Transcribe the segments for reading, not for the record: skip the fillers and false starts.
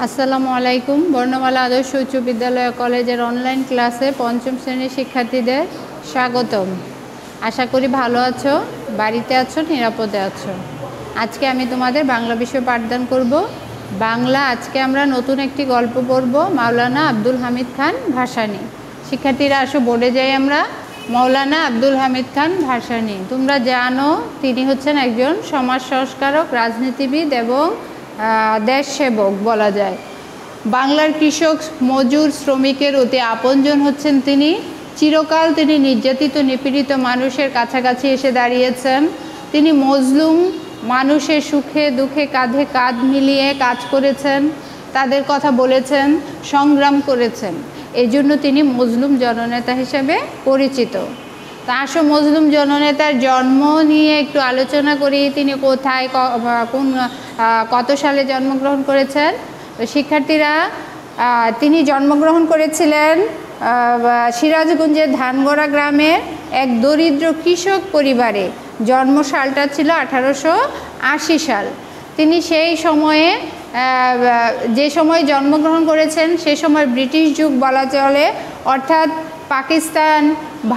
আসসালামু আলাইকুম। বর্ণমালা আদর্শ উচ্চ বিদ্যালয় কলেজের অনলাইন ক্লাসে পঞ্চম শ্রেণীর শিক্ষার্থীদের স্বাগতম। আশা করি ভালো আছো, বাড়িতে আছো, নিরাপদে আছো। আজকে আমি তোমাদের বাংলা বিষয় পাঠদান করব। বাংলা আজকে আমরা নতুন একটি গল্প পড়ব, মাওলানা আব্দুল হামিদ খান ভাসানী। শিক্ষার্থীরা আসো বোর্ডে যাই আমরা। মাওলানা আব্দুল হামিদ খান ভাসানী, তোমরা জানো তিনি হচ্ছেন একজন সমাজ সংস্কারক, রাজনীতিবিদ এবং দেশ সেবক বলা যায়। বাংলার কৃষক, মজুর, শ্রমিকের অতি আপনজন হচ্ছেন তিনি। চিরকাল তিনি নির্যাতিত, নিপীড়িত মানুষের কাছাকাছি এসে দাঁড়িয়েছেন। তিনি মজলুম মানুষের সুখে দুঃখে কাঁধে কাঁধ মিলিয়ে কাজ করেছেন, তাদের কথা বলেছেন, সংগ্রাম করেছেন। এই জন্য তিনি মজলুম জননেতা হিসেবে পরিচিত। তা আসো মজলুম জননেতার জন্ম নিয়ে একটু আলোচনা করি। তিনি কোথায়, কত সালে জন্মগ্রহণ করেছেন? শিক্ষার্থীরা, তিনি জন্মগ্রহণ করেছিলেন সিরাজগঞ্জের ধানগড়া গ্রামের এক দরিদ্র কৃষক পরিবারে। জন্মসালটা ছিল 1880 সাল। তিনি সেই সময়ে, যে সময় জন্মগ্রহণ করেছেন সে সময় ব্রিটিশ যুগ বলা চলে, অর্থাৎ পাকিস্তান,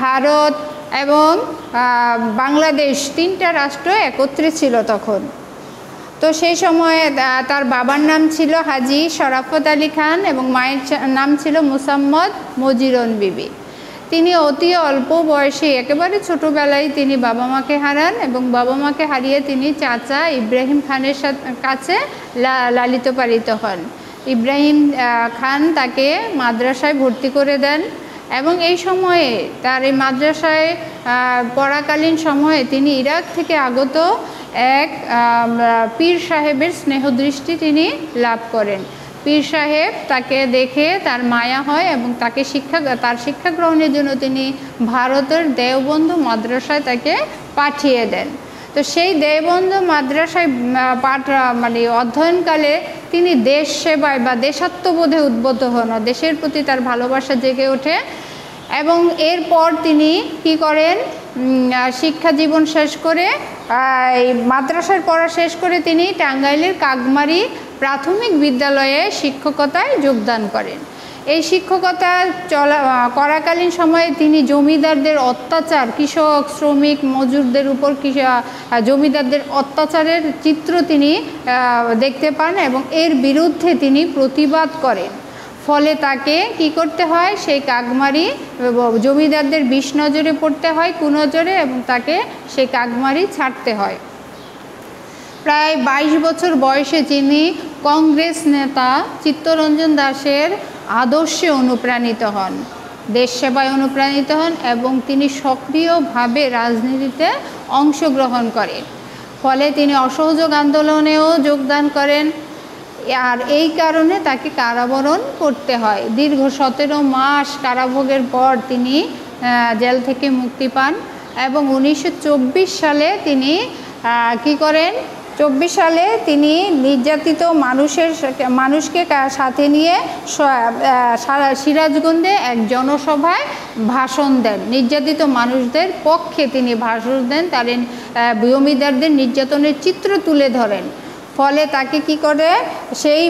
ভারত এবং বাংলাদেশ তিনটা রাষ্ট্র একত্রে ছিল তখন। তো সেই সময়ে তার বাবার নাম ছিল হাজি শরাফত আলী খান এবং মায়ের নাম ছিল মুসাম্মদ মজিরন বিবি। তিনি অতি অল্প বয়সে, একেবারে ছোটোবেলায় তিনি বাবা মাকে হারান এবং বাবা মাকে হারিয়ে তিনি চাচা ইব্রাহিম খানের কাছে লালিত পালিত হন। ইব্রাহিম খান তাকে মাদ্রাসায় ভর্তি করে দেন এবং এই সময়ে তার এই মাদ্রাসায় পড়াকালীন সময়ে তিনি ইরাক থেকে আগত এক পীর সাহেবের স্নেহদৃষ্টি তিনি লাভ করেন। পীর সাহেব তাকে দেখে তার মায়া হয় এবং তার শিক্ষা গ্রহণের জন্য তিনি ভারতের দেওবন্ধ মাদ্রাসায় তাকে পাঠিয়ে দেন। তো সেই দেওবন্ধ মাদ্রাসায় অধ্যয়নকালে তিনি দেশ সেবায় বা দেশাত্মবোধে উদ্বুদ্ধ হন, দেশের প্রতি তার ভালোবাসা জেগে ওঠে। এবং এরপর তিনি কি করেন, শিক্ষা জীবন শেষ করে, মাদ্রাসার পড়া শেষ করে তিনি টাঙ্গাইলের কাকমারি প্রাথমিক বিদ্যালয়ে শিক্ষকতায় যোগদান করেন। এই শিক্ষকতা করাকালীন সময়ে তিনি জমিদারদের অত্যাচার, কৃষক, শ্রমিক, মজুরদের উপর জমিদারদের অত্যাচারের চিত্র তিনি দেখতে পান এবং এর বিরুদ্ধে তিনি প্রতিবাদ করেন। ফলে তাকে কি করতে হয়, সেই কাকমারি জমিদারদের বিষ নজরে পড়তে হয়, কুনজরে, এবং তাকে সেই কাকমারি ছাড়তে হয়। প্রায় 22 বছর বয়সে তিনি কংগ্রেস নেতা চিত্তরঞ্জন দাসের আদর্শে অনুপ্রাণিত হন, দেশ সেবায় অনুপ্রাণিত হন এবং তিনি সক্রিয়ভাবে রাজনীতিতে অংশগ্রহণ করেন। ফলে তিনি অসহযোগ আন্দোলনেও যোগদান করেন। আর এই কারণে তাকে কারাবরণ করতে হয়। দীর্ঘ 17 মাস কারাভোগের পর তিনি জেল থেকে মুক্তি পান এবং 1924 সালে তিনি কি করেন, 24 সালে তিনি নির্যাতিত মানুষকে সাথে নিয়ে সিরাজগঞ্জে এক জনসভায় ভাষণ দেন। নির্যাতিত মানুষদের পক্ষে তিনি ভাষণ দেন, তার জমিদারদের নির্যাতনের চিত্র তুলে ধরেন। ফলে তাকে কি করে, সেই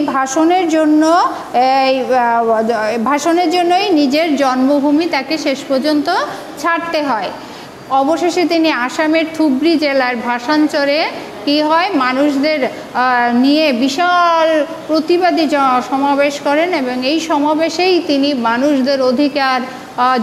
ভাষণের জন্যই নিজের জন্মভূমি তাকে শেষ পর্যন্ত ছাড়তে হয়। অবশেষে তিনি আসামের ধুবড়ী জেলার ভাষাঞ্চরে কি হয়, মানুষদের নিয়ে বিশাল প্রতিবাদী সমাবেশ করেন এবং এই সমাবেশেই তিনি মানুষদের অধিকার,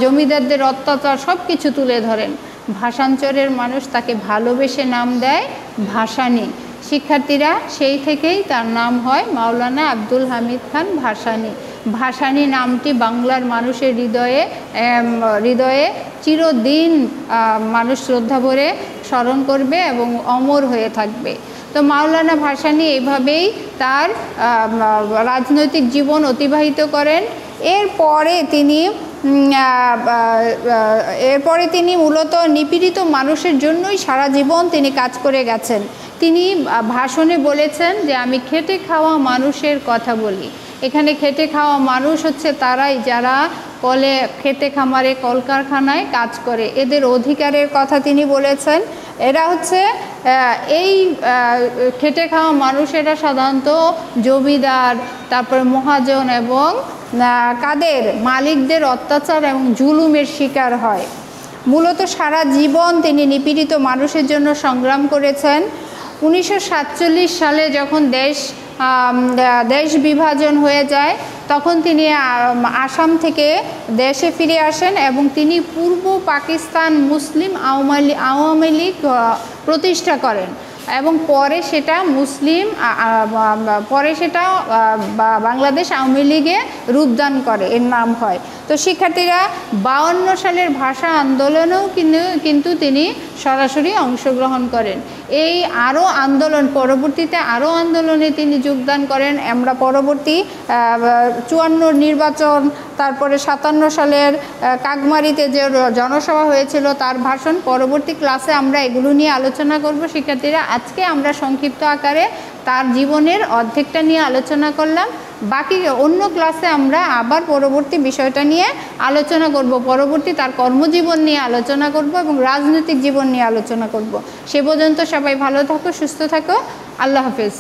জমিদারদের অত্যাচার সব কিছু তুলে ধরেন। ভাষাঞ্চরের মানুষ তাকে ভালোবেসে নাম দেয় ভাসানী। শিক্ষার্থীরা, সেই থেকেই তার নাম হয় মাওলানা আব্দুল হামিদ খান ভাসানী। ভাসানী নামটি বাংলার মানুষের হৃদয়ে চিরদিন মানুষ শ্রদ্ধা ভরে স্মরণ করবে এবং অমর হয়ে থাকবে। তো মাওলানা ভাসানী এইভাবেই তার রাজনৈতিক জীবন অতিবাহিত করেন। এরপরে তিনি মূলত নিপীড়িত মানুষের জন্যই সারা জীবন তিনি কাজ করে গেছেন। তিনি ভাষণে বলেছেন যে আমি খেটে খাওয়া মানুষের কথা বলি। এখানে খেটে খাওয়া মানুষ হচ্ছে তারাই যারা খেতে খামারে, কলকারখানায় কাজ করে, এদের অধিকারের কথা তিনি বলেছেন। এরা হচ্ছে এই খেটে খাওয়া মানুষেরা সাধারণত জমিদার, তারপরে মহাজন এবং কাদের মালিকদের অত্যাচার এবং জুলুমের শিকার হয়। মূলত সারা জীবন তিনি নিপীড়িত মানুষের জন্য সংগ্রাম করেছেন। 1947 সালে যখন দেশ বিভাজন হয়ে যায় তখন তিনি আসাম থেকে দেশে ফিরে আসেন এবং তিনি পূর্ব পাকিস্তান মুসলিম আওয়ামী লীগ প্রতিষ্ঠা করেন এবং পরে সেটা বাংলাদেশ আওয়ামী লীগে রূপদান করে, এর নাম হয়। তো শিক্ষার্থীরা 52 সালের ভাষা আন্দোলনেও কিন্তু তিনি সরাসরি অংশগ্রহণ করেন। এই পরবর্তীতে আরও আন্দোলনে তিনি যোগদান করেন। আমরা পরবর্তী 54 নির্বাচন, তারপরে 57 সালের কাকমারিতে যে জনসভা হয়েছিল তার ভাষণ, পরবর্তী ক্লাসে আমরা এগুলো নিয়ে আলোচনা করব শিক্ষার্থীরা। আজকে আমরা সংক্ষিপ্ত আকারে তার জীবনের অর্ধেকটা নিয়ে আলোচনা করলাম। বাকি অন্য ক্লাসে আমরা আবার পরবর্তী বিষয়টা নিয়ে আলোচনা করব, পরবর্তী তার কর্মজীবন নিয়ে আলোচনা করব এবং রাজনৈতিক জীবন নিয়ে আলোচনা করব। সে পর্যন্ত সবাই ভালো থাকো, সুস্থ থাকো, আল্লাহ হাফেজ।